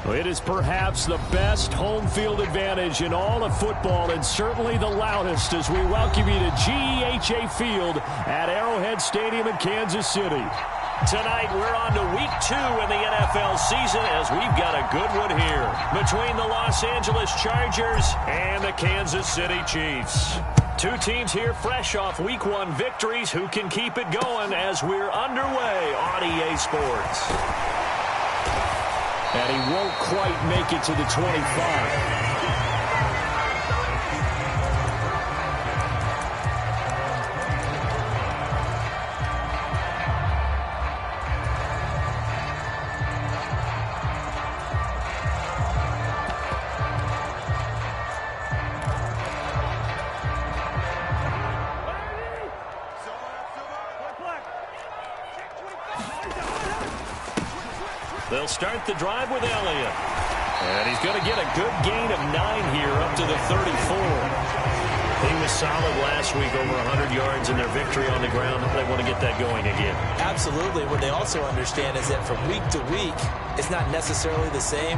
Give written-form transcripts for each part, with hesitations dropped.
It is perhaps the best home field advantage in all of football, and certainly the loudest, as we welcome you to GEHA Field at Arrowhead Stadium in Kansas City. Tonight, we're on to week 2 in the NFL season, as we've got a good one here between the Los Angeles Chargers and the Kansas City Chiefs. Two teams here fresh off week 1 victories. Who can keep it going as we're underway on EA Sports? And he won't quite make it to the 25. They'll start the drive with Elliott. And he's going to get a good gain of 9 here up to the 34. He was solid last week, over 100 yards in their victory on the ground. They want to get that going again. Absolutely. What they also understand is that from week to week, it's not necessarily the same,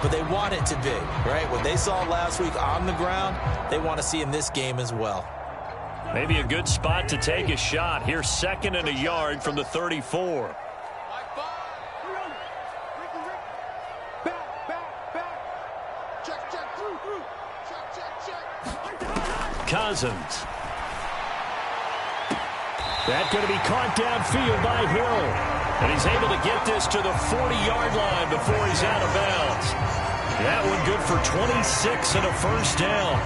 but they want it to be, right? What they saw last week on the ground, they want to see in this game as well. Maybe a good spot to take a shot. Here's 2nd and a yard from the 34. Cousins. That's going to be caught downfield by Hill. And he's able to get this to the 40-yard line before he's out of bounds. That one good for 26 and a first down.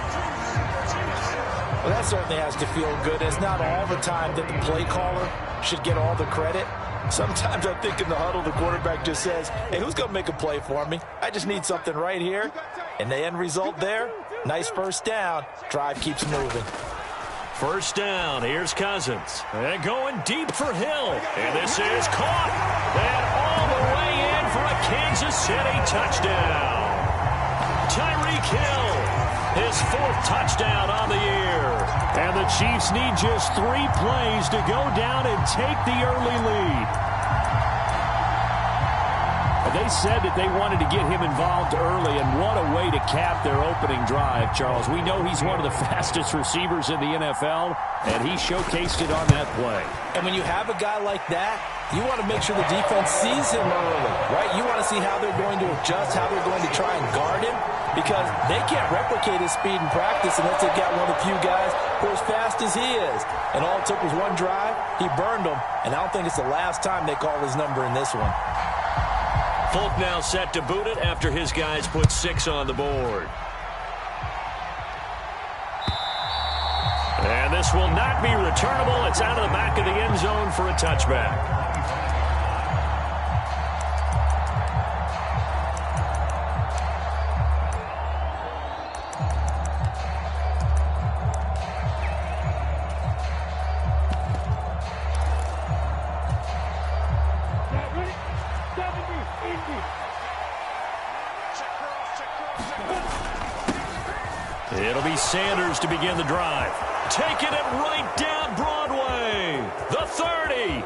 Well, that certainly has to feel good. It's not all the time that the play caller should get all the credit. Sometimes I think in the huddle, the quarterback just says, hey, who's going to make a play for me? I just need something right here. And the end result there, nice first down. Drive keeps moving. First down. Here's Cousins. And going deep for Hill. And this is caught. And all the way in for a Kansas City touchdown. Tyreek Hill, his 4th touchdown on the year. And the Chiefs need just 3 plays to go down and take the early lead. They said that they wanted to get him involved early, and what a way to cap their opening drive, Charles. We know he's one of the fastest receivers in the NFL, and he showcased it on that play. And when you have a guy like that, you want to make sure the defense sees him early, right? You want to see how they're going to adjust, how they're going to try and guard him, because they can't replicate his speed in practice unless they've got one of the few guys who are as fast as he is. And all it took was 1 drive. He burned them, and I don't think it's the last time they call his number in this one. Folk now set to boot it after his guys put 6 on the board. And this will not be returnable. It's out of the back of the end zone for a touchback. It'll be Sanders to begin the drive. Taking it right down Broadway. The 30.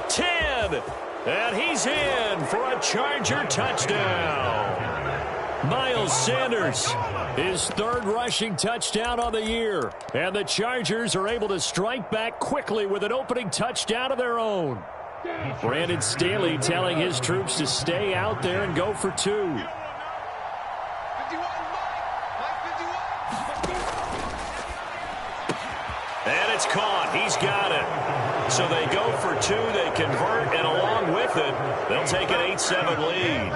10. And he's in for a Charger touchdown. Miles Sanders, his 3rd rushing touchdown on the year. And the Chargers are able to strike back quickly with an opening touchdown of their own. Brandon Staley telling his troops to stay out there and go for 2. And it's caught. He's got it. So they go for 2. They convert, and along with it, they'll take an 8-7 lead.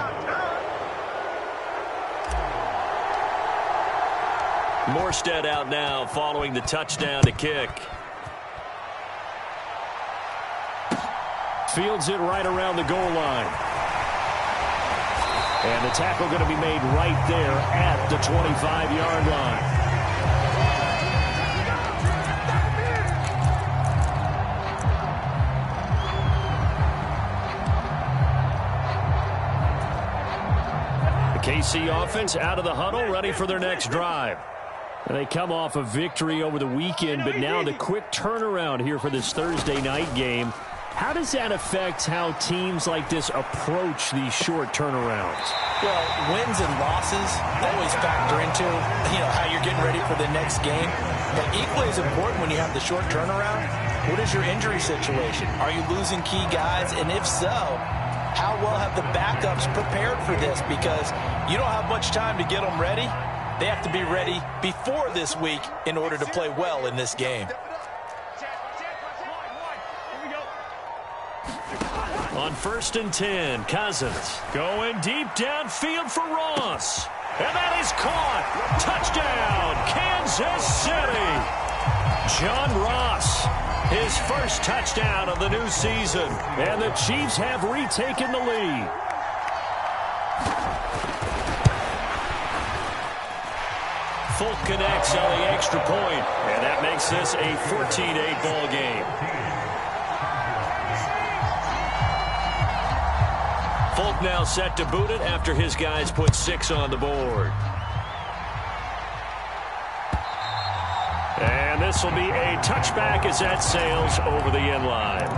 Morstead out now following the touchdown to kick. Fields it right around the goal line. And the tackle going to be made right there at the 25-yard line. KC offense out of the huddle, ready for their next drive. And they come off a victory over the weekend, but now the quick turnaround here for this Thursday night game. How does that affect how teams like this approach these short turnarounds? Well, wins and losses always factor into, how you're getting ready for the next game. But equally as important when you have the short turnaround, what is your injury situation? Are you losing key guys? And if so, how well have the backups prepared for this? Because you don't have much time to get them ready. They have to be ready before this week in order to play well in this game. On 1st and 10, Cousins going deep downfield for Ross. And that is caught. Touchdown, Kansas City. John Ross, his first touchdown of the new season. And the Chiefs have retaken the lead. Folk connects on the extra point, and that makes this a 14-8 ball game. Folk now set to boot it after his guys put 6 on the board. And this will be a touchback as that sails over the end line.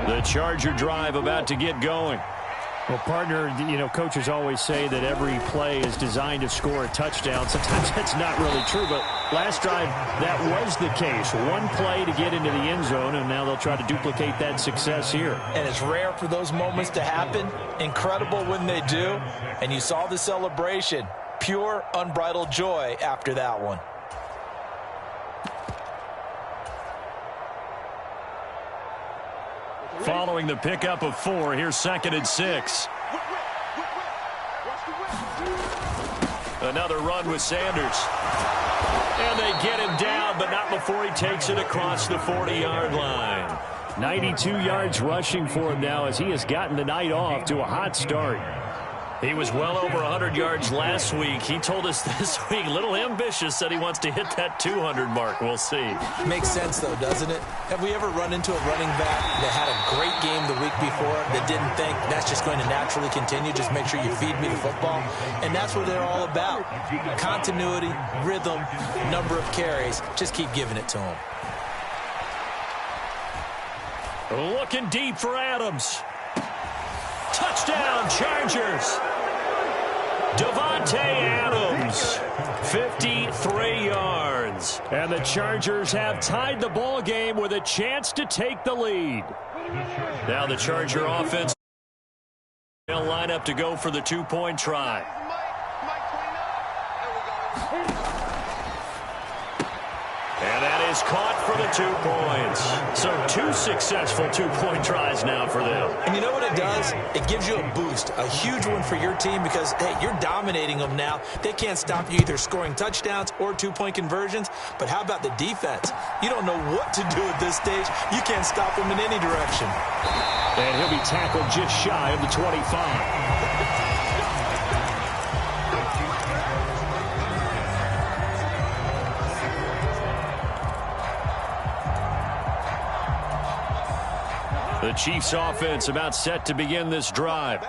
The Charger drive about to get going. Well, partner, coaches always say that every play is designed to score a touchdown. Sometimes that's not really true, but last drive, that was the case. One play to get into the end zone, and now they'll try to duplicate that success here. And it's rare for those moments to happen. Incredible when they do. And you saw the celebration. Pure, unbridled joy after that one. Following the pickup of 4, here's 2nd and 6. Another run with Sanders. And they get him down, but not before he takes it across the 40-yard line. 92 yards rushing for him now as he has gotten the night off to a hot start. He was well over 100 yards last week. He told us this week, a little ambitious, said he wants to hit that 200 mark. We'll see. Makes sense, though, doesn't it? Have we ever run into a running back that had a great game the week before that didn't think that's just going to naturally continue? Just make sure you feed me the football. And that's what they're all about. Continuity, rhythm, number of carries. Just keep giving it to them. Looking deep for Adams. Touchdown, Chargers. Davante Adams, 53 yards. And the Chargers have tied the ball game with a chance to take the lead. Now the Charger offense will line up to go for the 2-point try. And that is caught for the 2 points. So 2 successful 2-point tries now for them. And you know what it does? It gives you a boost, a huge one for your team because, hey, you're dominating them now. They can't stop you either scoring touchdowns or 2-point conversions. But how about the defense? You don't know what to do at this stage. You can't stop them in any direction. And he'll be tackled just shy of the 25. The Chiefs offense about set to begin this drive.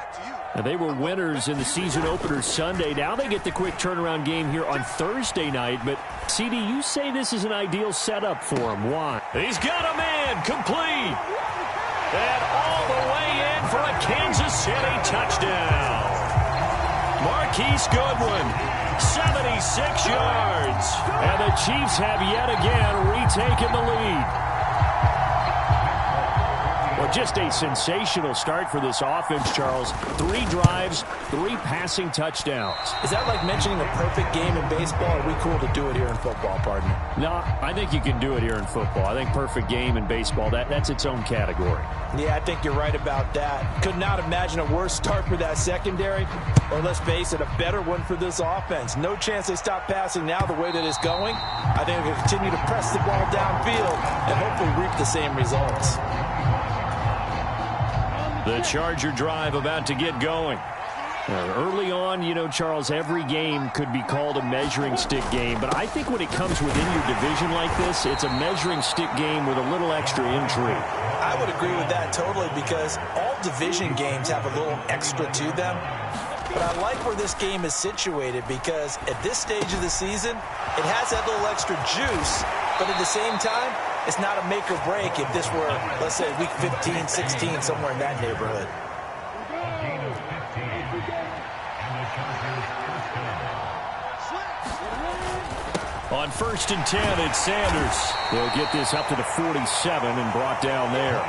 Now, they were winners in the season opener Sunday. Now they get the quick turnaround game here on Thursday night. But, CD, you say this is an ideal setup for him. Why? He's got a man complete. And all the way in for a Kansas City touchdown. Marquise Goodwin, 76 yards. And the Chiefs have yet again retaken the lead. Well, just a sensational start for this offense, Charles. 3 drives, 3 passing touchdowns. Is that like mentioning a perfect game in baseball? Or are we cool to do it here in football, partner? No, I think you can do it here in football. I think perfect game in baseball, that's its own category. Yeah, I think you're right about that. Could not imagine a worse start for that secondary. Or let's face it, a better one for this offense. No chance they stop passing now the way that it's going. I think they'll continue to press the ball downfield and hopefully reap the same results. The Charger drive about to get going. Early on, Charles, every game could be called a measuring stick game. But I think when it comes within your division like this, it's a measuring stick game with a little extra intrigue. I would agree with that totally because all division games have a little extra to them. But I like where this game is situated because at this stage of the season, it has that little extra juice. But at the same time, It's not a make or break if this were, let's say, week 15, 16, somewhere in that neighborhood. On 1st and 10, it's Sanders. They'll get this up to the 47 and brought down there.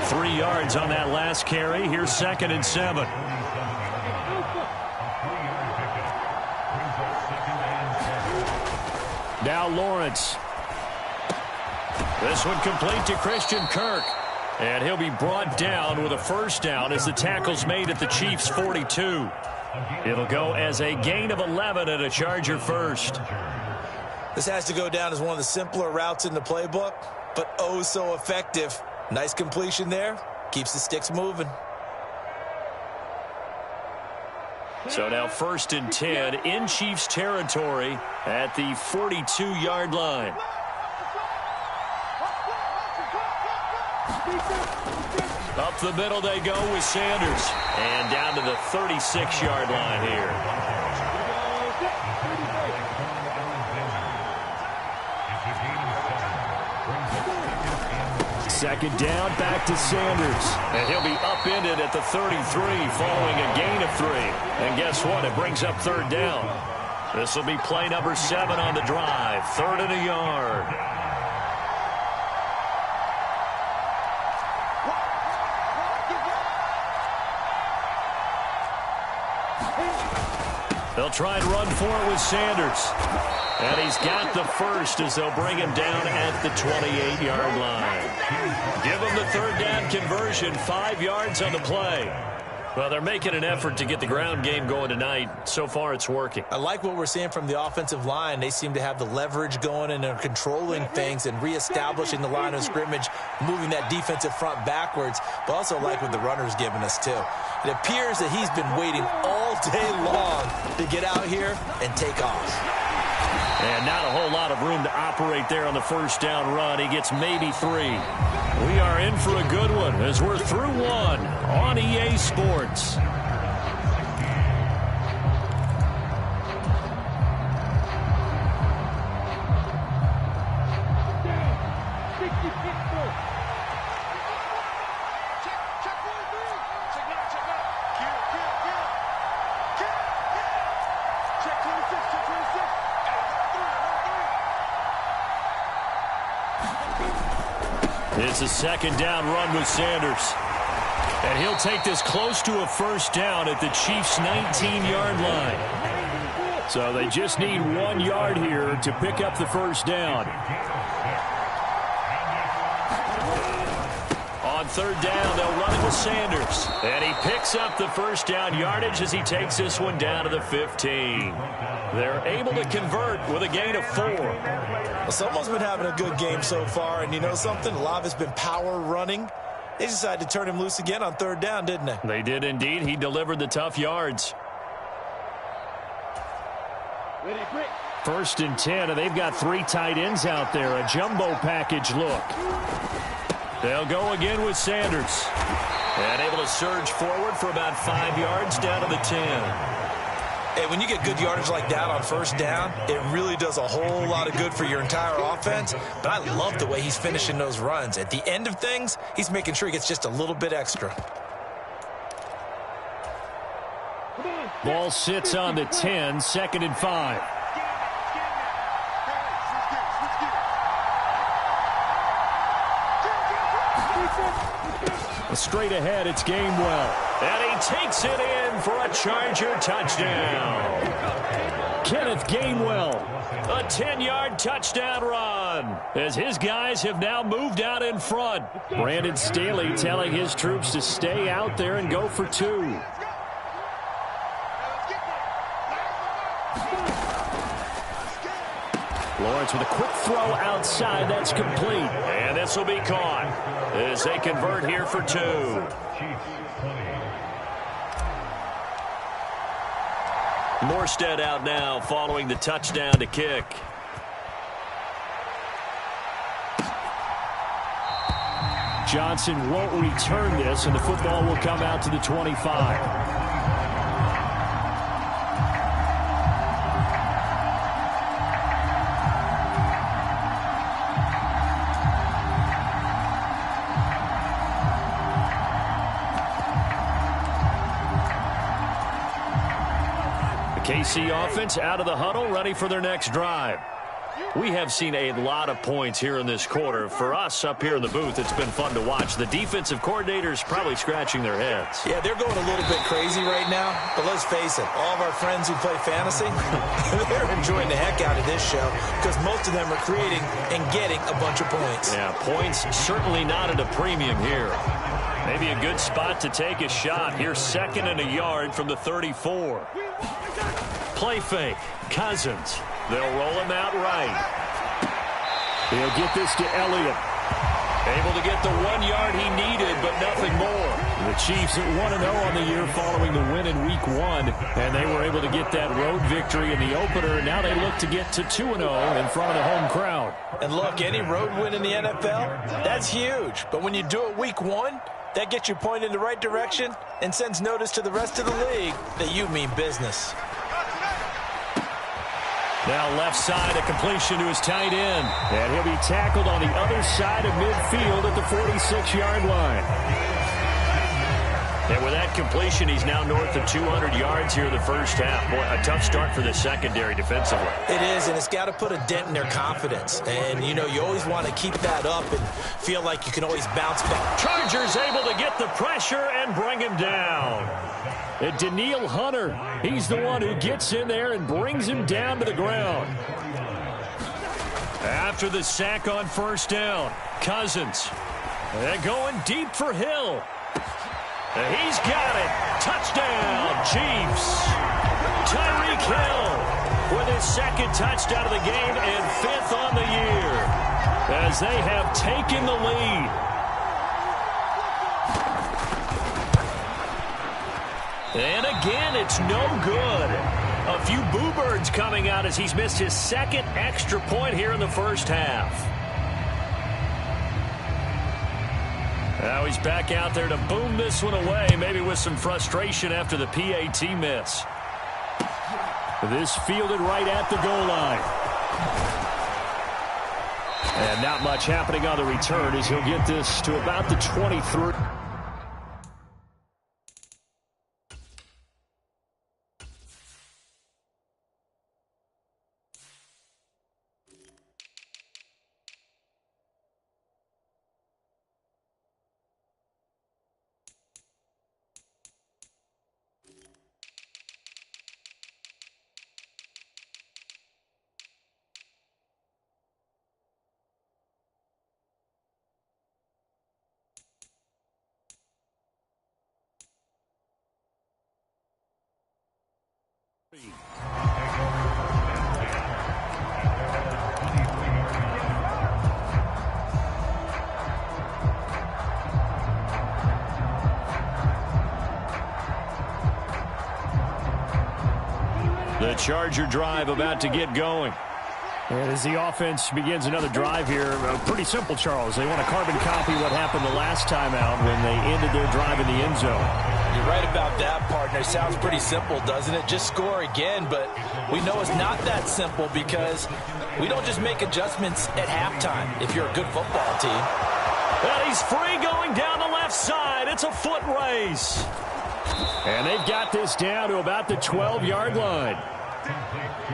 3 yards on that last carry. Here's 2nd and 7. Now Lawrence. This one complete to Christian Kirk. And he'll be brought down with a first down as the tackle's made at the Chiefs' 42. It'll go as a gain of 11 and a Charger first. This has to go down as one of the simpler routes in the playbook, but oh so effective. Nice completion there. Keeps the sticks moving. So now 1st and 10 in Chiefs territory at the 42-yard line. Up the middle they go with Sanders. And down to the 36-yard line here. Second down, back to Sanders. And he'll be upended at the 33 following a gain of 3. And guess what? It brings up 3rd down. This will be play number 7 on the drive. 3rd and a yard. They'll try and run for it with Sanders. And he's got the first as they'll bring him down at the 28-yard line. Give him the 3rd down conversion, 5 yards on the play. Well, they're making an effort to get the ground game going tonight. So far, it's working. I like what we're seeing from the offensive line. They seem to have the leverage going and they're controlling things and reestablishing the line of scrimmage, moving that defensive front backwards, but also like what the runner's giving us, too. It appears that he's been waiting all day long to get out here and take off. And not a whole lot of room to operate there on the first down run. He gets maybe 3. We are in for a good one as we're through 1 on EA Sports. It's a 2nd down run with Sanders. And he'll take this close to a first down at the Chiefs' 19-yard line. So they just need 1 yard here to pick up the first down. On 3rd down, they'll run it with Sanders. And he picks up the first down yardage as he takes this one down to the 15. They're able to convert with a gain of 4. Well, someone's been having a good game so far, and you know something? A lot of it's been power running. They decided to turn him loose again on 3rd down, didn't they? They did indeed. He delivered the tough yards. 1st and 10, and they've got 3 tight ends out there. A jumbo package look. They'll go again with Sanders. And able to surge forward for about 5 yards down to the 10. Hey, when you get good yardage like that on 1st down, it really does a whole lot of good for your entire offense. But I love the way he's finishing those runs. At the end of things, he's making sure he gets just a little bit extra. Ball sits on the 10, 2nd and 5. Straight ahead, it's Gainwell. And he takes it in for a Charger touchdown. Kenneth Gainwell, a 10-yard touchdown run, as his guys have now moved out in front. Brandon Staley telling his troops to stay out there and go for 2. Lawrence with a quick throw outside. That's complete. And this will be caught as they convert here for 2. Morstead out now following the touchdown to kick. Johnson won't return this, and the football will come out to the 25. KC offense out of the huddle, ready for their next drive. We have seen a lot of points here in this quarter. For us up here in the booth, it's been fun to watch. The defensive coordinators probably scratching their heads. Yeah, they're going a little bit crazy right now. But let's face it, all of our friends who play fantasy, they're enjoying the heck out of this show because most of them are creating and getting a bunch of points. Yeah, points certainly not at a premium here. Maybe a good spot to take a shot. Here's 2nd and a yard from the 34. Play fake. Cousins. They'll roll him out right. He'll get this to Elliott. Able to get the 1 yard he needed, but nothing more. The Chiefs at 1-0 on the year following the win in Week 1, and they were able to get that road victory in the opener, and now they look to get to 2-0 in front of the home crowd. And look, any road win in the NFL, that's huge. But when you do it Week 1, that gets you pointed in the right direction and sends notice to the rest of the league that you mean business. Now left side, a completion to his tight end. And he'll be tackled on the other side of midfield at the 46-yard line. And with that completion, he's now north of 200 yards here in the first half. Boy, a tough start for the secondary defensively. It is, and it's got to put a dent in their confidence. And, you know, you always want to keep that up and feel like you can always bounce back. Chargers able to get the pressure and bring him down. And Danielle Hunter, he's the one who gets in there and brings him down to the ground. After the sack on 1st down, Cousins. They're going deep for Hill. He's got it. Touchdown, Chiefs. Tyreek Hill with his 2nd touchdown of the game and 5th on the year as they have taken the lead. And again, it's no good. A few boo birds coming out as he's missed his 2nd extra point here in the first half. Now he's back out there to boom this one away, maybe with some frustration after the PAT miss. This fielded right at the goal line. And not much happening on the return as he'll get this to about the 23. The Charger drive about to get going. And as the offense begins another drive here, pretty simple, Charles. They want to carbon copy what happened the last time out when they ended their drive in the end zone. You're right about that, partner. Sounds pretty simple, doesn't it? Just score again, but we know it's not that simple because we don't just make adjustments at halftime if you're a good football team. And he's free going down the left side. It's a foot race. And they've got this down to about the 12-yard line.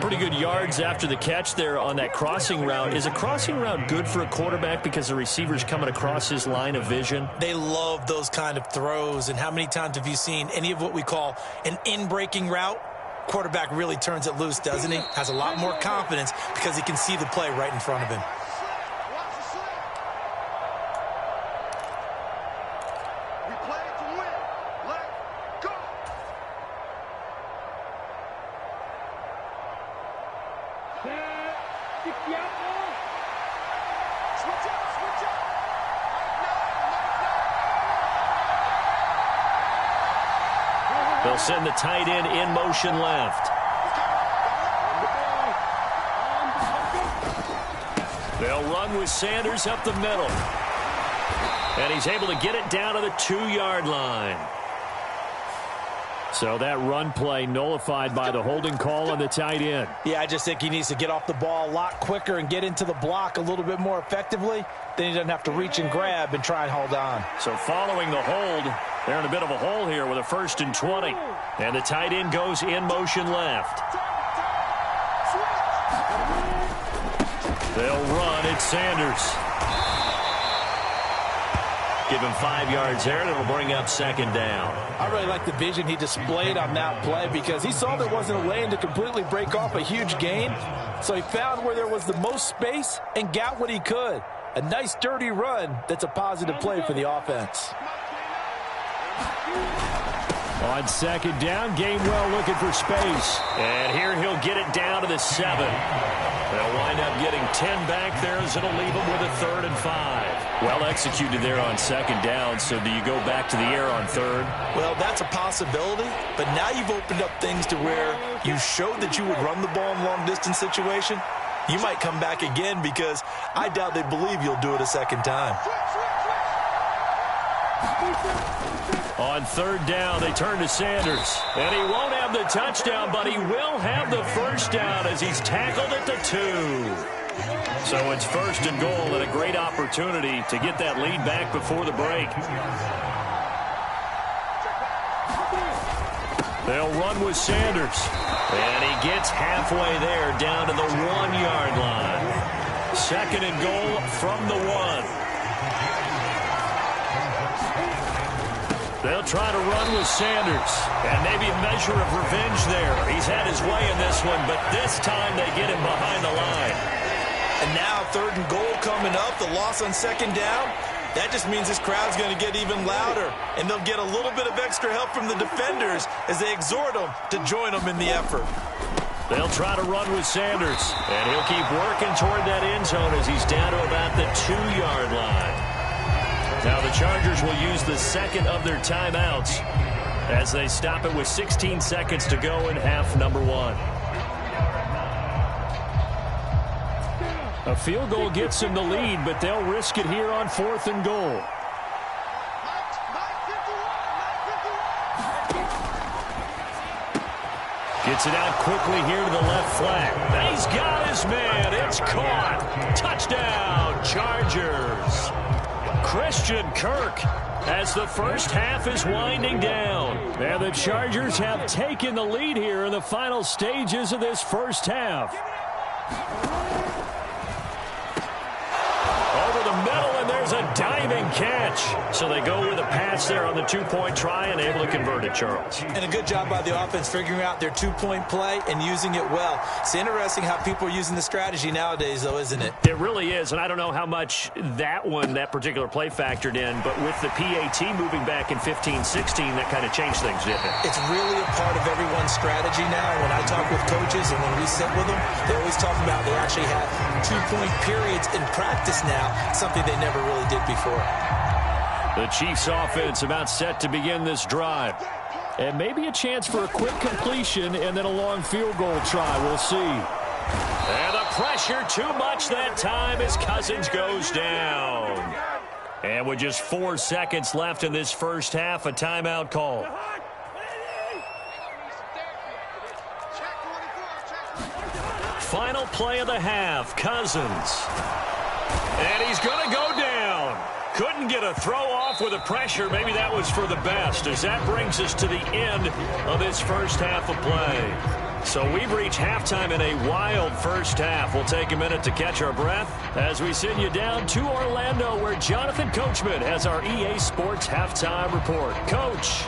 Pretty good yards after the catch there on that crossing route. Is a crossing route good for a quarterback because the receiver's coming across his line of vision? They love those kind of throws. And how many times have you seen any of what we call an in-breaking route? Quarterback really turns it loose, doesn't he? Has a lot more confidence because he can see the play right in front of him. They'll send the tight end in motion left. They'll run with Sanders up the middle. And he's able to get it down to the 2-yard line. So that run play nullified by the holding call on the tight end. Yeah, I just think he needs to get off the ball a lot quicker and get into the block a little bit more effectively. Then he doesn't have to reach and grab and try and hold on. So following the hold, They're in a bit of a hole here with a 1st and 20. And the tight end goes in motion left. They'll run. It's Sanders. Give him 5 yards there, and it'll bring up 2nd down. I really like the vision he displayed on that play because he saw there wasn't a lane to completely break off a huge gain. So he found where there was the most space and got what he could. A nice, dirty run that's a positive play for the offense. On 2nd down, Gainwell looking for space. And here he'll get it down to the 7. They'll wind up getting 10 back there as it'll leave them with a 3rd and 5. Well executed there on 2nd down, so do you go back to the air on 3rd? Well, that's a possibility, but now you've opened up things to where you showed that you would run the ball in long-distance situation. You might come back again because I doubt they believe you'll do it a 2nd time. On 3rd down, they turn to Sanders. And he won't have the touchdown, but he will have the 1st down as he's tackled at the 2. So it's 1st and goal and a great opportunity to get that lead back before the break. They'll run with Sanders. And he gets halfway there down to the 1-yard line. 2nd and goal from the 1. They'll try to run with Sanders. And maybe a measure of revenge there. He's had his way in this one, but this time they get him behind the line. And now 3rd and goal coming up. The loss on 2nd down. That just means this crowd's going to get even louder. And they'll get a little bit of extra help from the defenders as they exhort them to join them in the effort. They'll try to run with Sanders. And he'll keep working toward that end zone as he's down to about the 2-yard line. Now the Chargers will use the 2nd of their timeouts as they stop it with 16 seconds to go in half number 1. A field goal gets them the lead, but they'll risk it here on 4th and goal. Gets it out quickly here to the left flat. He's got his man. It's caught. Touchdown, Chargers. Christian Kirk as the first half is winding down. And the Chargers have taken the lead here in the final stages of this first half. Over the middle, and there's a diving catch. So they go with a pass there on the 2-point try and able to convert it, Charles. And a good job by the offense figuring out their 2-point play and using it well. It's interesting how people are using the strategy nowadays, though, isn't it? It really is, and I don't know how much that particular play factored in, but with the PAT moving back in 15-16, that kind of changed things, didn't it? It's really a part of everyone's strategy now. When I talk with coaches and when we sit with them, they always talk about they actually have 2-point periods in practice now, something they never really did before. The Chiefs offense about set to begin this drive. And maybe a chance for a quick completion and then a long field goal try. We'll see. And the pressure too much that time as Cousins goes down. And with just 4 seconds left in this first half, a timeout call. Final play of the half, Cousins. And he's going to go down. Couldn't get a throw off with the pressure. Maybe that was for the best, as that brings us to the end of this first half of play. So we've reached halftime in a wild first half. We'll take a minute to catch our breath as we send you down to Orlando, where Jonathan Coachman has our EA Sports halftime report. Coach.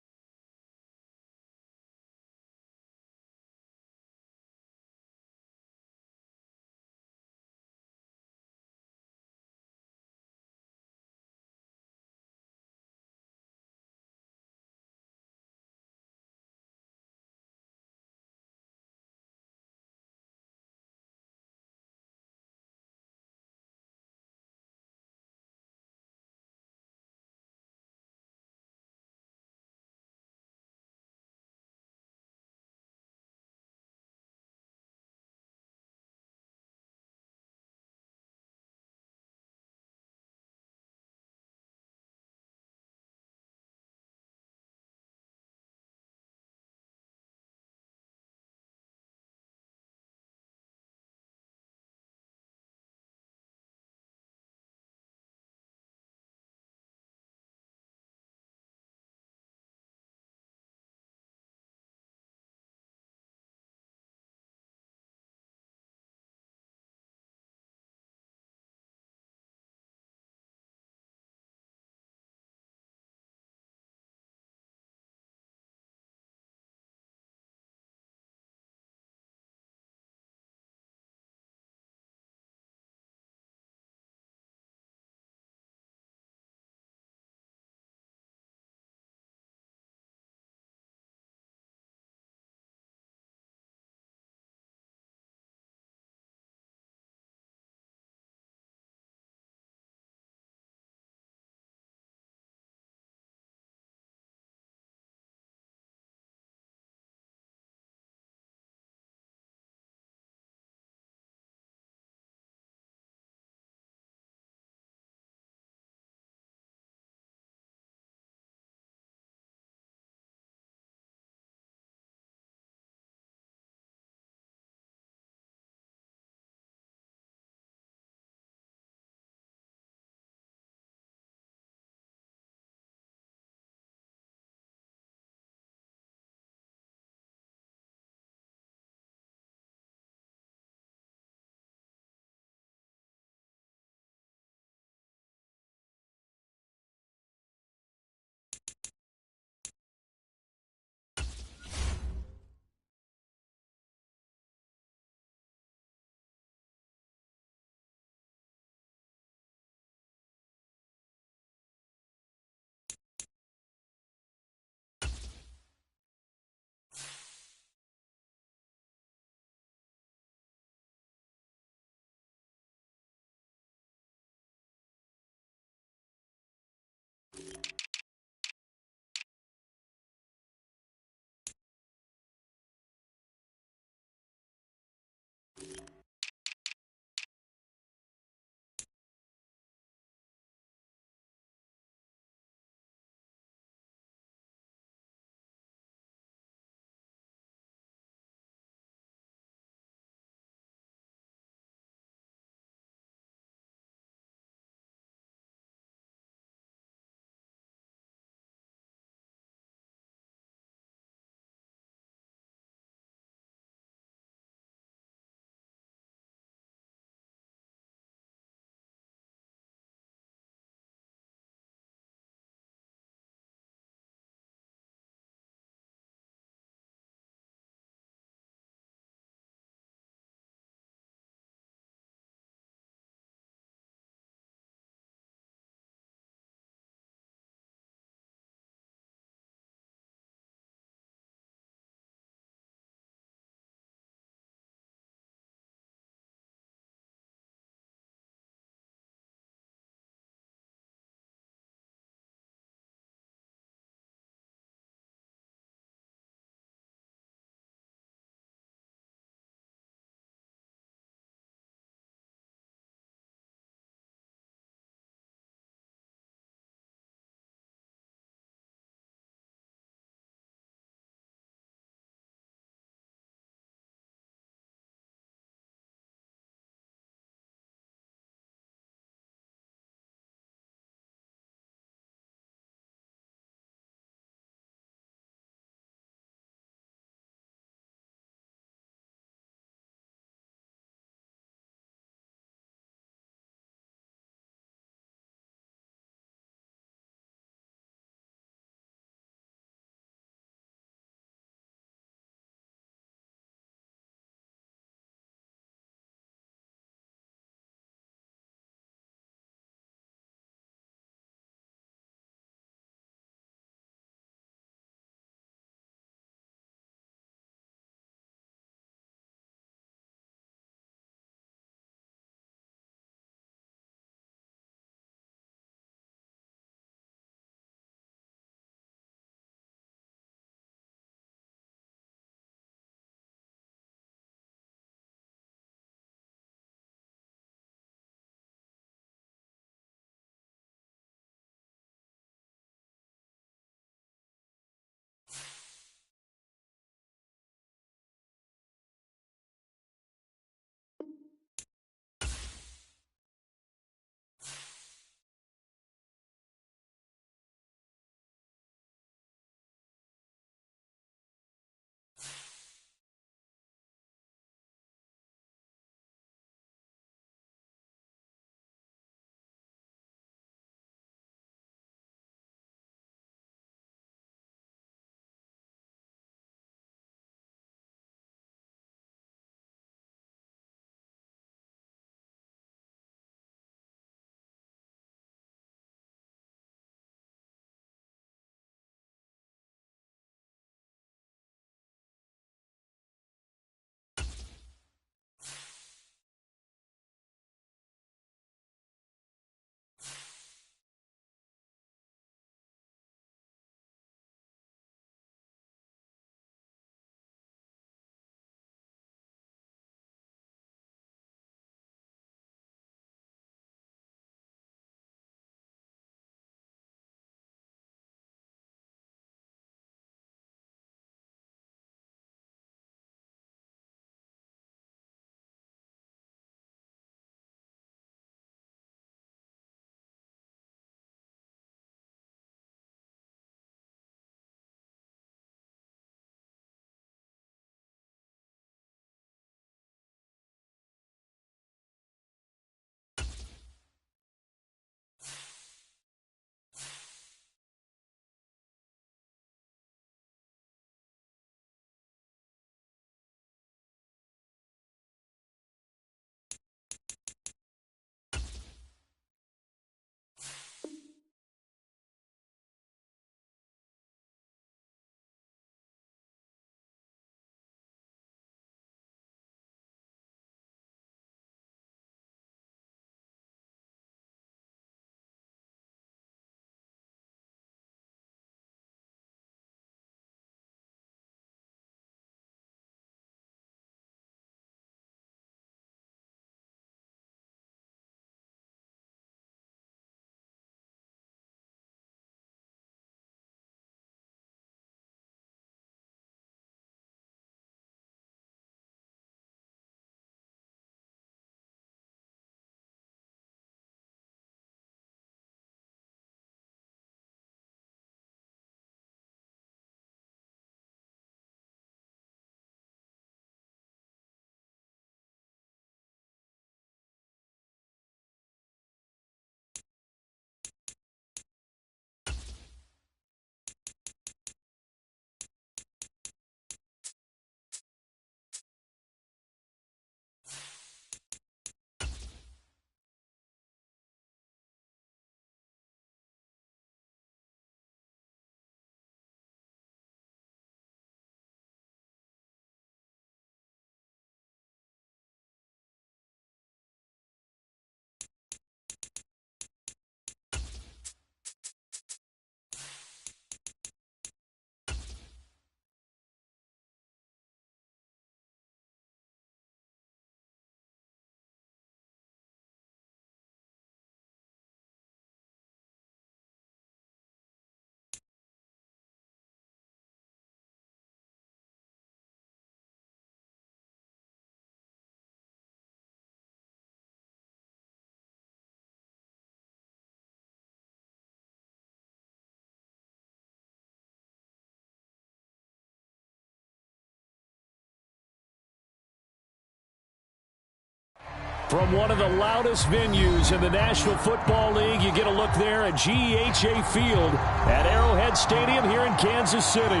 From one of the loudest venues in the National Football League, you get a look there at GEHA Field at Arrowhead Stadium here in Kansas City.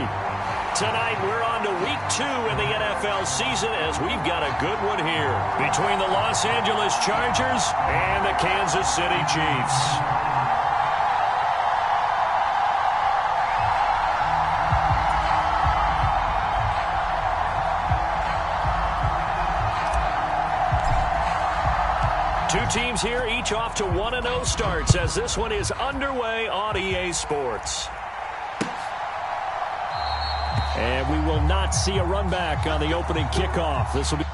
Tonight, we're on to week 2 in the NFL season as we've got a good one here between the Los Angeles Chargers and the Kansas City Chiefs. Two teams here, each off to 1-0 starts as this one is underway on EA Sports. And we will not see a run back on the opening kickoff. This will be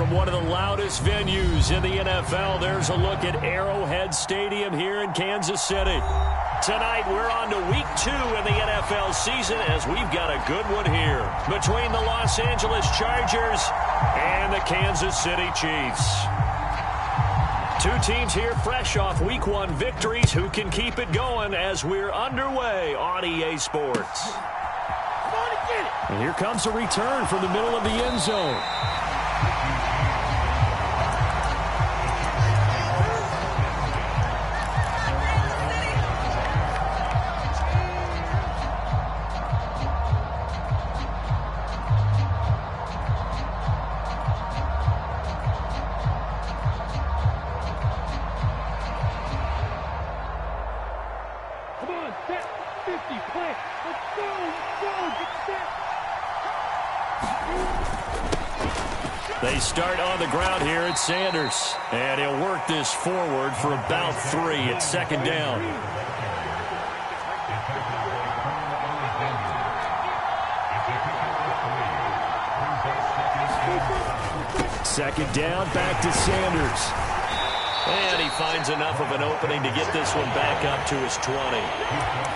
from one of the loudest venues in the NFL. There's a look at Arrowhead Stadium here in Kansas City. Tonight, we're on to week 2 in the NFL season as we've got a good one here between the Los Angeles Chargers and the Kansas City Chiefs. Two teams here fresh off Week 1 victories. Who can keep it going as we're underway on EA Sports? And here comes a return from the middle of the end zone. They start on the ground here at Sanders. And he'll work this forward for about 3 at second down. Second down, back to Sanders. And he finds enough of an opening to get this one back up to his 20.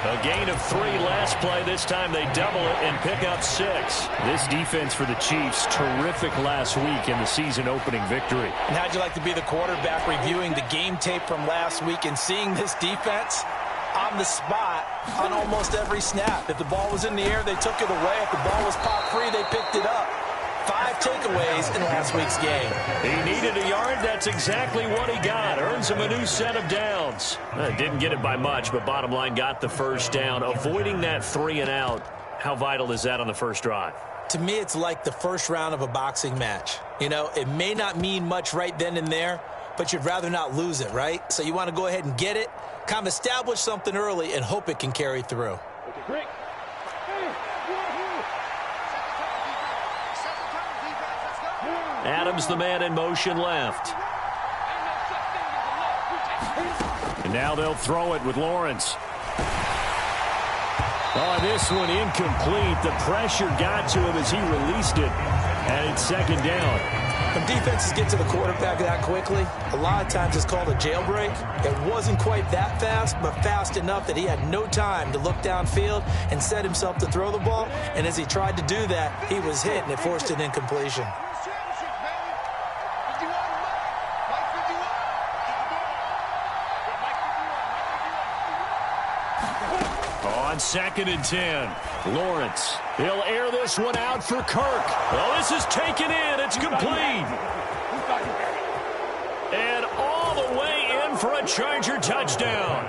A gain of 3 last play. This time they double it and pick up 6. This defense for the Chiefs, terrific last week in the season-opening victory. And how'd you like to be the quarterback reviewing the game tape from last week and seeing this defense on the spot on almost every snap? If the ball was in the air, they took it away. If the ball was pop free, they picked it up. 5 takeaways in last week's game. He needed a yard. That's exactly what he got. Earns him a new set of downs. Didn't get it by much, but bottom line got the first down. Avoiding that 3 and out. How vital is that on the first drive? To me, it's like the first round of a boxing match. You know, it may not mean much right then and there, but you'd rather not lose it, right? So you want to go ahead and get it, kind of establish something early, and hope it can carry through. Great. Adams, the man in motion left. And now they'll throw it with Lawrence. Oh, this one incomplete. The pressure got to him as he released it. And it's second down. When defenses get to the quarterback that quickly, a lot of times it's called a jailbreak. It wasn't quite that fast, but fast enough that he had no time to look downfield and set himself to throw the ball. And as he tried to do that, he was hit, and it forced an incompletion. On 2nd and 10, Lawrence. He'll air this one out for Kirk. Well, this is taken in. It's complete. And all the way in for a Charger touchdown.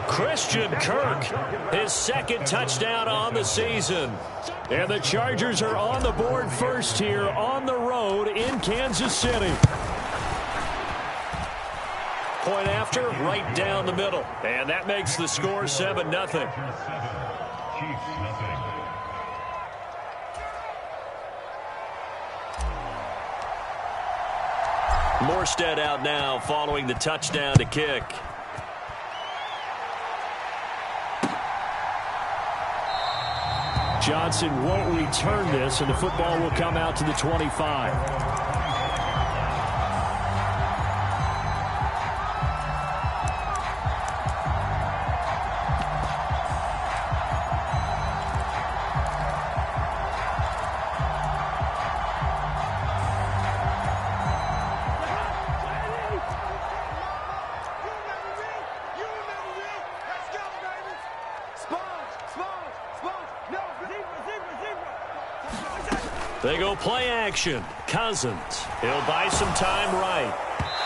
Christian Kirk, his 2nd touchdown on the season. And the Chargers are on the board first here on the road in Kansas City. Point after, right down the middle. And that makes the score 7-0. Morstead out now following the touchdown to kick. Johnson won't return this, and the football will come out to the 25. They go play action. Cousins. He'll buy some time right.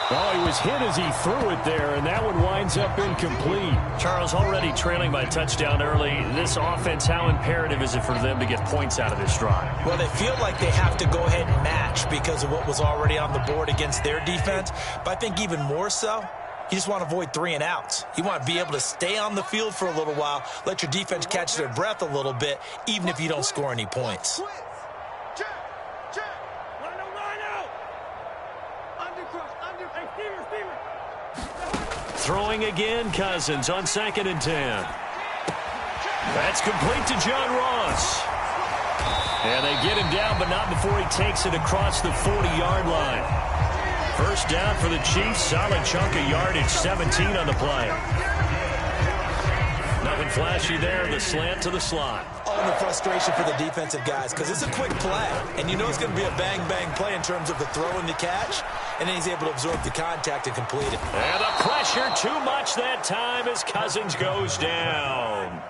Oh, he was hit as he threw it there, and that one winds up incomplete. Charles, already trailing by touchdown early. This offense, how imperative is it for them to get points out of this drive? Well, they feel like they have to go ahead and match because of what was already on the board against their defense. But I think even more so, you just want to avoid 3 and outs. You want to be able to stay on the field for a little while, let your defense catch their breath a little bit, even if you don't score any points. Throwing again, Cousins on 2nd and 10. That's complete to John Ross. And they get him down, but not before he takes it across the 40-yard line. First down for the Chiefs. Solid chunk of yardage, 17 on the play. Nothing flashy there. The slant to the slot. Oh, and the frustration for the defensive guys because it's a quick play. And you know it's going to be a bang-bang play in terms of the throw and the catch. and then he's able to absorb the contact and complete it. And the pressure too much that time as Cousins goes down.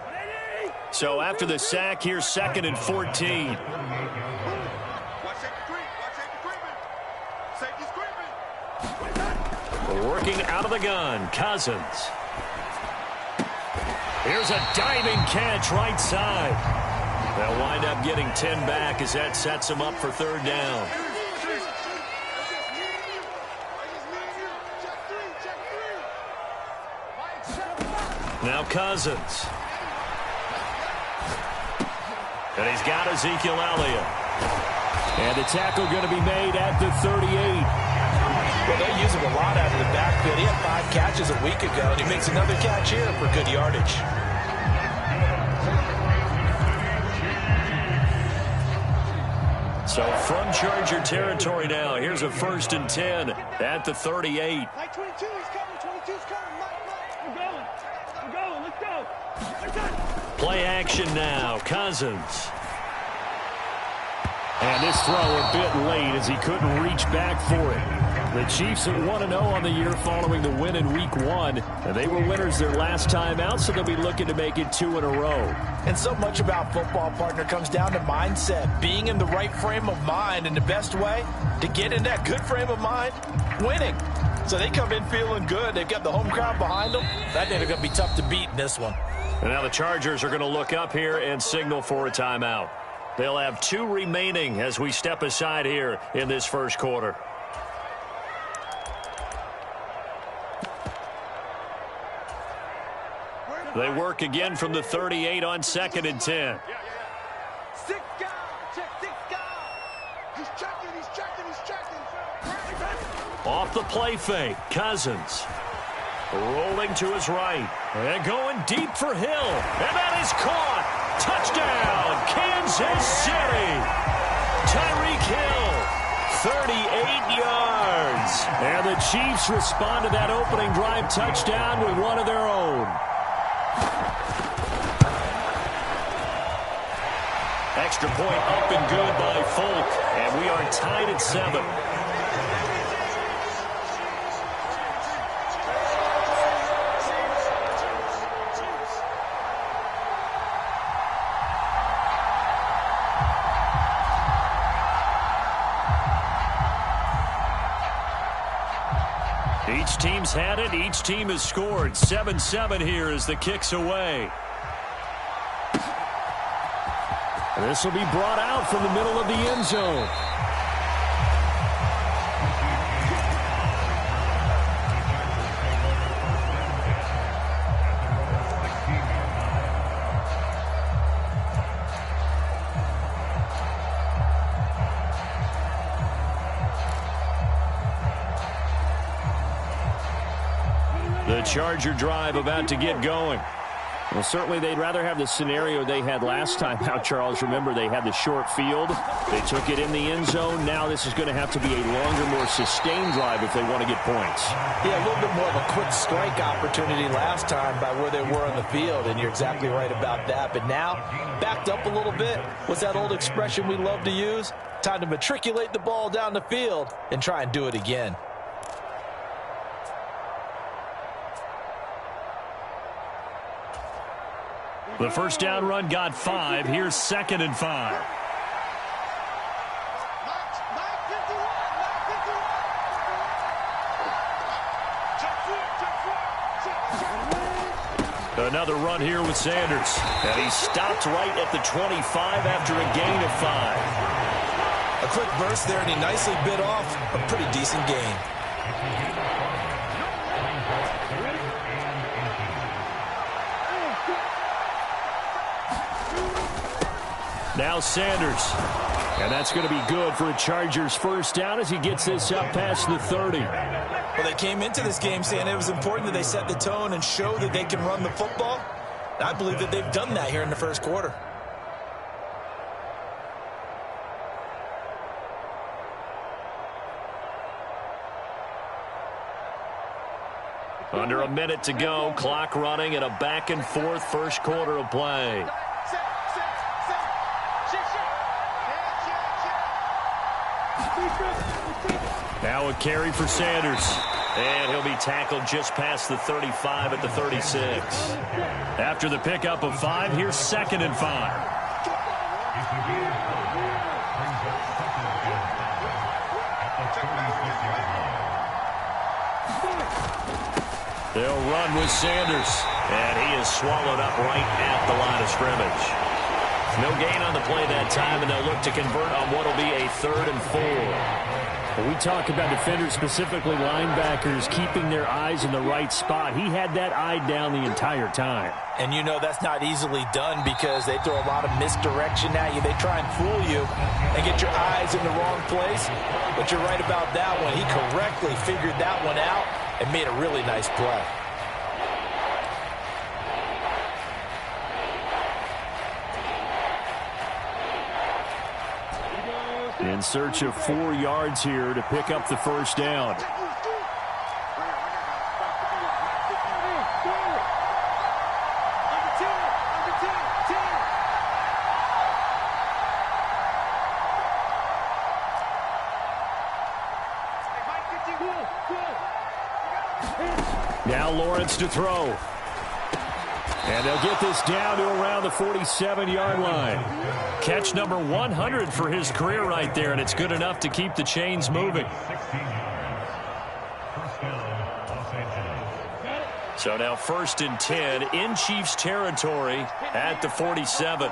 So after the sack, here's 2nd and 14. Working out of the gun, Cousins. Here's a diving catch right side. They'll wind up getting 10 back as that sets them up for 3rd down. Now Cousins. And he's got Ezekiel Elliott. And the tackle going to be made at the 38. Well, they use him a lot out of the backfield. He had 5 catches a week ago, and he makes another catch here for good yardage. So from Charger territory now, here's a 1st and 10 at the 38. Mike 22, he's coming. 22's coming. Mike. We're going. Let's go. Play action now. Cousins. And this throw a bit late as he couldn't reach back for it. The Chiefs are 1-0 on the year following the win in Week 1. And they were winners their last time out, so they'll be looking to make it 2 in a row. And so much about football, partner, comes down to mindset. Being in the right frame of mind, and the best way to get in that good frame of mind, winning. So they come in feeling good. They've got the home crowd behind them. That they're going to be tough to beat in this one. And now the Chargers are going to look up here and signal for a timeout. They'll have 2 remaining as we step aside here in this first quarter. They work again from the 38 on 2nd and 10. 6 guys. Check 6 guys. He's checking. Off the play fake, Cousins. Rolling to his right. And going deep for Hill. And that is caught. Touchdown, Kansas City. Tyreek Hill, 38 yards. And the Chiefs respond to that opening drive touchdown with one of their own. Extra point up and good by Folk. And we are tied at 7. Each team's had it. Each team has scored. 7-7 here as the kick's away. This will be brought out from the middle of the end zone. The Charger drive about to get going. Well, certainly they'd rather have the scenario they had last time out, Charles. Remember, they had the short field. They took it in the end zone. Now this is going to have to be a longer, more sustained drive if they want to get points. Yeah, a little bit more of a quick strike opportunity last time by where they were on the field, and you're exactly right about that. But now, backed up a little bit. What's that old expression we love to use? Time to matriculate the ball down the field and try and do it again. The first down run got 5. Here's 2nd and 5. Another run here with Sanders. And he stopped right at the 25 after a gain of 5. A quick burst there, and he nicely bit off a pretty decent gain. Now Sanders. And that's going to be good for a Chargers first down as he gets this up past the 30. Well, they came into this game saying it was important that they set the tone and show that they can run the football. I believe that they've done that here in the first quarter. Under a minute to go, clock running, and a back-and-forth first quarter of play. Now a carry for Sanders. And he'll be tackled just past the 35 at the 36. After the pickup of 5, here's 2nd and 5. They'll run with Sanders. And he is swallowed up right at the line of scrimmage. No gain on the play that time, and they'll look to convert on what will be a 3rd and 4. When we talk about defenders, specifically linebackers, keeping their eyes in the right spot, he had that eye down the entire time. And you know that's not easily done because they throw a lot of misdirection at you. They try and fool you and get your eyes in the wrong place. But you're right about that one. He correctly figured that one out and made a really nice play. In search of 4 yards here to pick up the first down. Now Lawrence to throw. And they'll get this down to around the 47-yard line. Catch number 100 for his career right there, and it's good enough to keep the chains moving. So now 1st and 10 in Chiefs territory at the 47.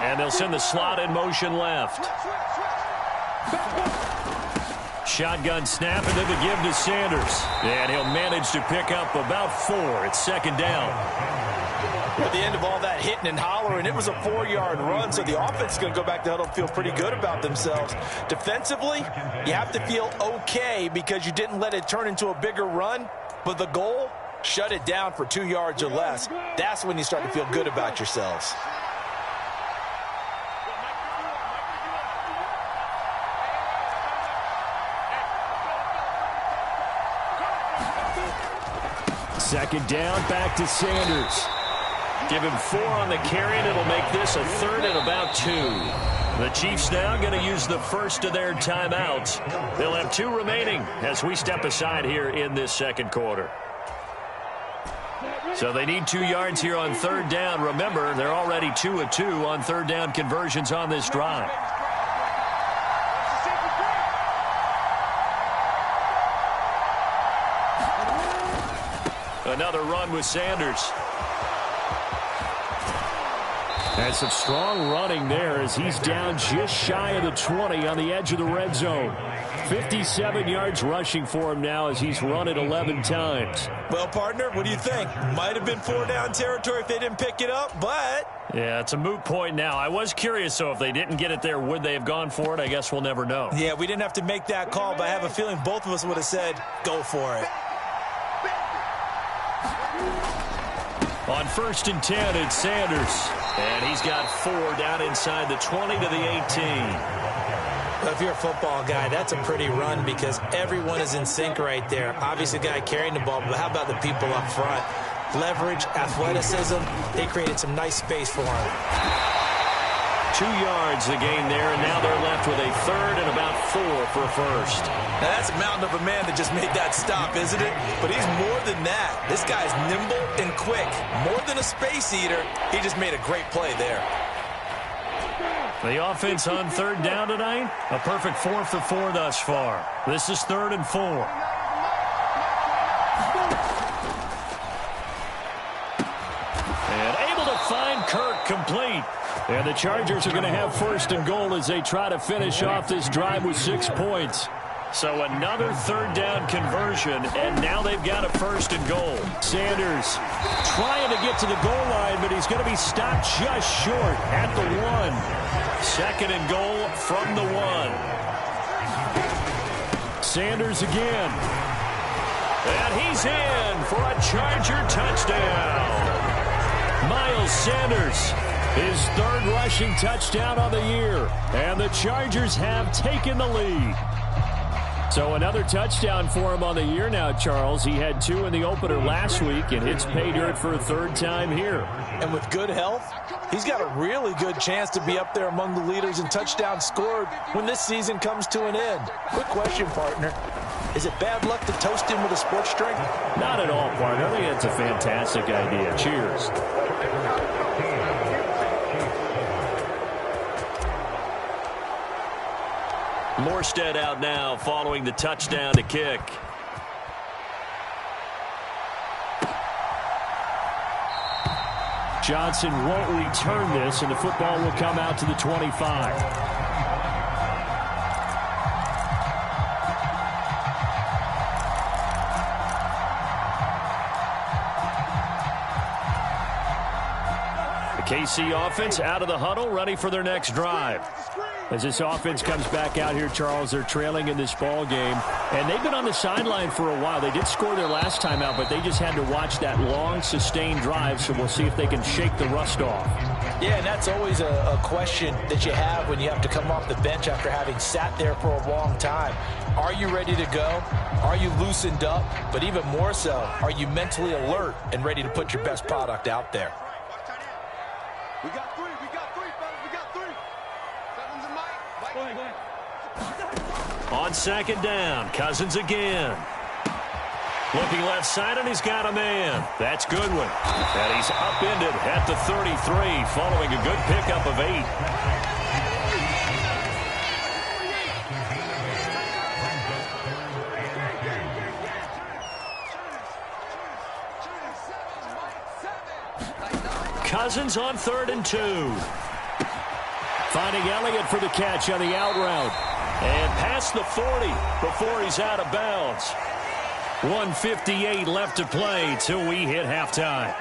And they'll send the slot in motion left. Shotgun snap into the give to Sanders. And he'll manage to pick up about 4. It's 2nd down. At the end of all that hitting and hollering, it was a 4-yard run, so the offense is going to go back to huddle and feel pretty good about themselves. Defensively, you have to feel okay because you didn't let it turn into a bigger run, but the goal, shut it down for 2 yards or less. That's when you start to feel good about yourselves. Second down, back to Sanders. Give him 4 on the carry, and it'll make this a 3rd and about 2. The Chiefs now going to use the first of their timeouts. They'll have 2 remaining as we step aside here in this 2nd quarter. So they need 2 yards here on 3rd down. Remember, they're already 2 of 2 on 3rd down conversions on this drive. Another run with Sanders. And some strong running there as he's down just shy of the 20 on the edge of the red zone. 57 yards rushing for him now as he's run it 11 times. Well, partner, what do you think? Might have been 4-down territory if they didn't pick it up, but... Yeah, it's a moot point now. I was curious, so if they didn't get it there, would they have gone for it? I guess we'll never know. Yeah, we didn't have to make that call, but I have a feeling both of us would have said, go for it. On 1st and 10, it's Sanders. And he's got 4 down inside the 20 to the 18. Well, if you're a football guy, that's a pretty run because everyone is in sync right there. Obviously, the guy carrying the ball, but how about the people up front? Leverage, athleticism, they created some nice space for him. 2 yards the gain there, and now they're left with a 3rd and about 4 for a first. Now, that's a mountain of a man that just made that stop, isn't it? But he's more than that. This guy's nimble and quick. More than a space eater, he just made a great play there. The offense on 3rd down tonight, a perfect 4 for 4 thus far. This is 3rd and 4. And able to find Kirk complete. And the Chargers are going to have 1st and goal as they try to finish off this drive with 6 points. So another 3rd down conversion, and now they've got a 1st and goal. Sanders trying to get to the goal line, but he's going to be stopped just short at the 1. 2nd and goal from the 1. Sanders again. And he's in for a Charger touchdown. Miles Sanders, his 3rd rushing touchdown on the year. And the Chargers have taken the lead. So another touchdown for him on the year now, Charles. He had 2 in the opener last week, and it's pay dirt for a 3rd time here. And with good health, he's got a really good chance to be up there among the leaders in touchdowns scored when this season comes to an end. Quick question, partner. Is it bad luck to toast him with a sports drink? Not at all, partner. I think it's a fantastic idea. Cheers. Morstead out now following the touchdown to kick. Johnson won't return this, and the football will come out to the 25. KC offense out of the huddle, ready for their next drive. As this offense comes back out here, Charles, they're trailing in this ball game, and they've been on the sideline for a while. They did score their last time out, but they just had to watch that long, sustained drive, so we'll see if they can shake the rust off. Yeah, and that's always a question that you have when you have to come off the bench after having sat there for a long time. Are you ready to go? Are you loosened up? But even more so, are you mentally alert and ready to put your best product out there? We got three, fellas, we got 3. Cousins and Mike. Go ahead. On 2nd down, Cousins again. Looking left side, and he's got a man. That's Goodwin. And he's upended at the 33, following a good pickup of 8. Cousins on 3rd and 2. Finding Elliott for the catch on the out route. And past the 40 before he's out of bounds. 1:58 left to play till we hit halftime.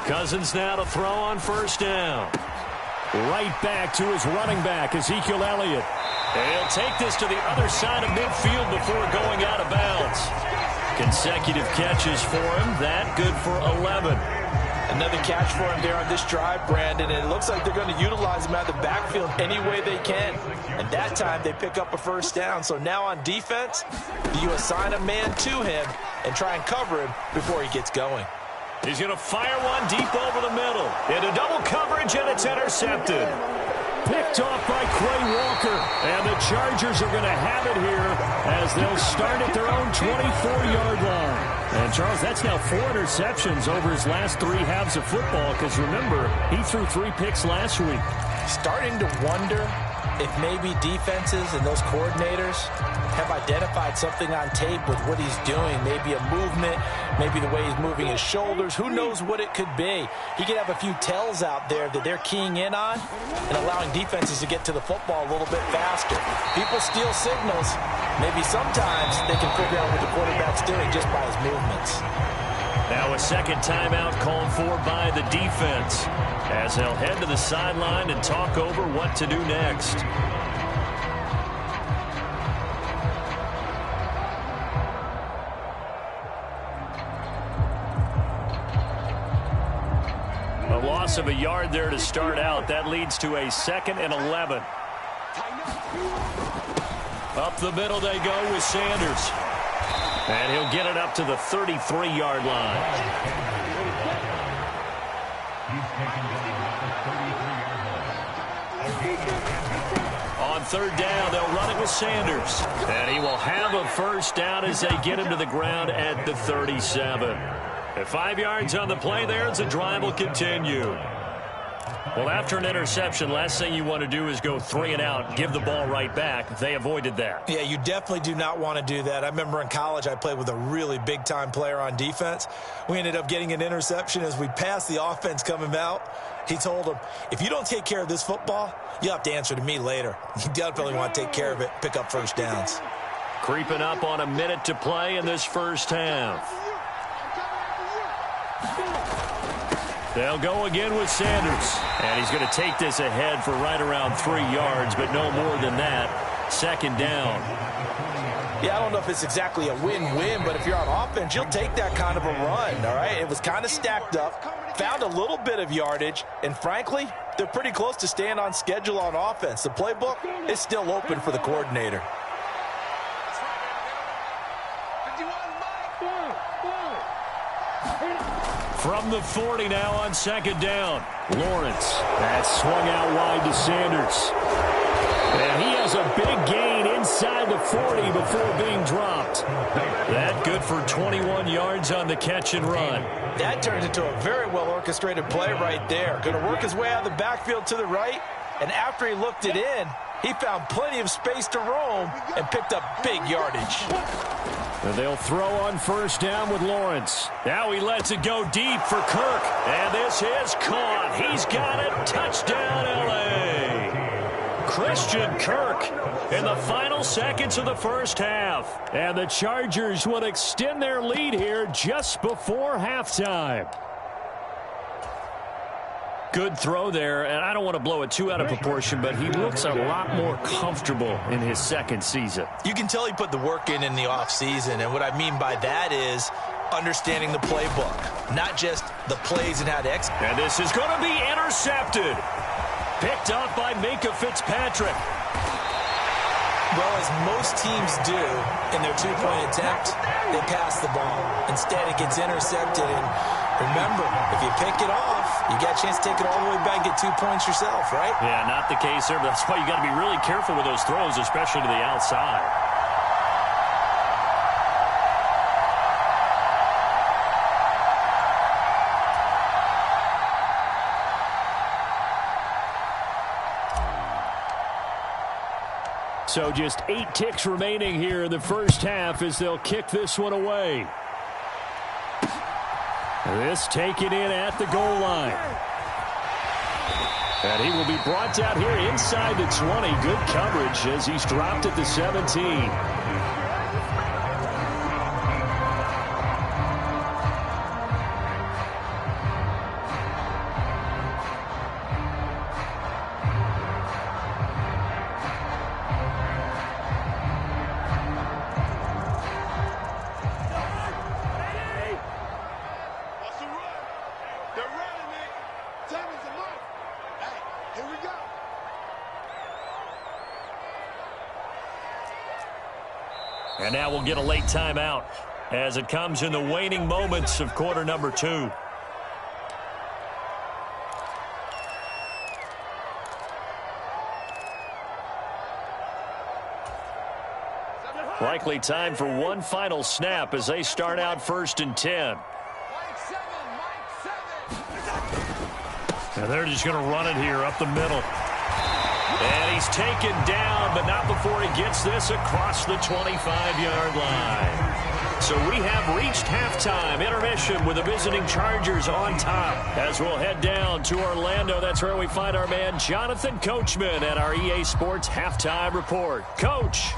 Cousins now to throw on 1st down. Right back to his running back, Ezekiel Elliott. And he'll take this to the other side of midfield before going out of bounds. Consecutive catches for him. That good for 11. Another catch for him there on this drive, Brandon, and it looks like they're going to utilize him out of the backfield any way they can. And that time they pick up a 1st down. So now on defense, you assign a man to him and try and cover him before he gets going. He's going to fire one deep over the middle. Into double coverage, and it's intercepted. Picked off by Quay Walker. And the Chargers are going to have it here as they'll start at their own 24-yard line. And, Charles, that's now 4 interceptions over his last 3 halves of football because, remember, he threw 3 picks last week. Starting to wonder if maybe defenses and those coordinators have identified something on tape with what he's doing. Maybe a movement, maybe the way he's moving his shoulders. Who knows what it could be? He could have a few tells out there that they're keying in on and allowing defenses to get to the football a little bit faster. People steal signals. Maybe sometimes they can figure out what the quarterback's doing just by his movements. Now a 2nd timeout called for by the defense as they'll head to the sideline and talk over what to do next. A loss of a yard there to start out. That leads to a 2nd and 11. Up the middle they go with Sanders. And he'll get it up to the 33-yard line. On 3rd down, they'll run it with Sanders. And he will have a 1st down as they get him to the ground at the 37. At 5 yards on the play there, as the drive will continue. Well, after an interception, last thing you want to do is go 3 and out, give the ball right back. They avoided that. Yeah, you definitely do not want to do that. I remember in college I played with a really big-time player on defense. We ended up getting an interception as we passed the offense coming out. He told him, if you don't take care of this football, you'll have to answer to me later. You definitely want to take care of it, pick up 1st downs. Creeping up on a minute to play in this 1st half. They'll go again with Sanders. And he's going to take this ahead for right around 3 yards, but no more than that. 2nd down. Yeah, I don't know if it's exactly a win-win, but if you're on offense, you'll take that kind of a run, all right? It was kind of stacked up, found a little bit of yardage, and frankly, they're pretty close to staying on schedule on offense. The playbook is still open for the coordinator. From the 40 now on second down. Lawrence. That's swung out wide to Sanders. And he has a big gain inside the 40 before being dropped. That good for 21 yards on the catch and run. That turned into a very well-orchestrated play right there. Going to work his way out of the backfield to the right, and after he looked it in, he found plenty of space to roam and picked up big yardage. And they'll throw on first down with Lawrence. Now he lets it go deep for Kirk. And this is caught. He's got it. Touchdown, L.A. Christian Kirk in the final seconds of the first half. And the Chargers will extend their lead here just before halftime. Good throw there, and I don't want to blow it too out of proportion, but he looks a lot more comfortable in his second season. You can tell he put the work in the offseason, and what I mean by that is understanding the playbook, not just the plays and how to execute. And this is going to be intercepted. Picked up by Minkah Fitzpatrick. Well, as most teams do in their two-point attempt, they pass the ball. Instead, it gets intercepted, and remember, if you pick it off, you got a chance to take it all the way back and get 2 points yourself, right? Yeah, not the case there. That's why you got to be really careful with those throws, especially to the outside. So just 8 ticks remaining here in the first half as they'll kick this one away. This taken in at the goal line. And he will be brought down here inside the 20. Good coverage as he's dropped at the 17. And now we'll get a late timeout as it comes in the waning moments of quarter number 2. Likely time for one final snap as they start out first and 10. And they're just going to run it here up the middle. And he's taken down, but not before he gets this across the 25-yard line. So we have reached halftime. Intermission with the visiting Chargers on top. As we'll head down to Orlando, that's where we find our man Jonathan Coachman at our EA Sports Halftime Report. Coach.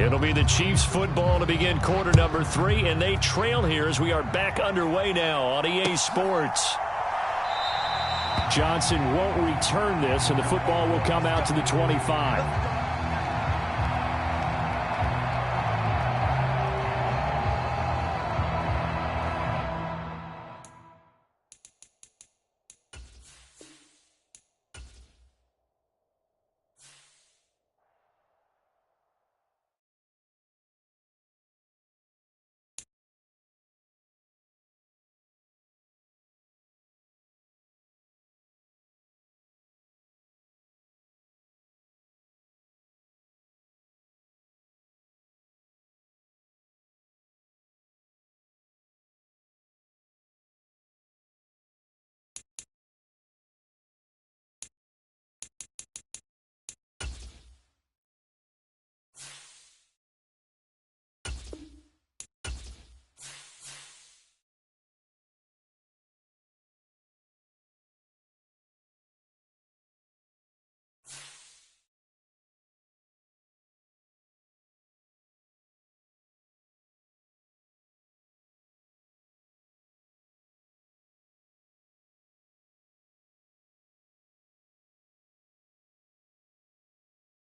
It'll be the Chiefs football to begin quarter number 3, and they trail here as we are back underway now on EA Sports. Johnson won't return this, and the football will come out to the 25.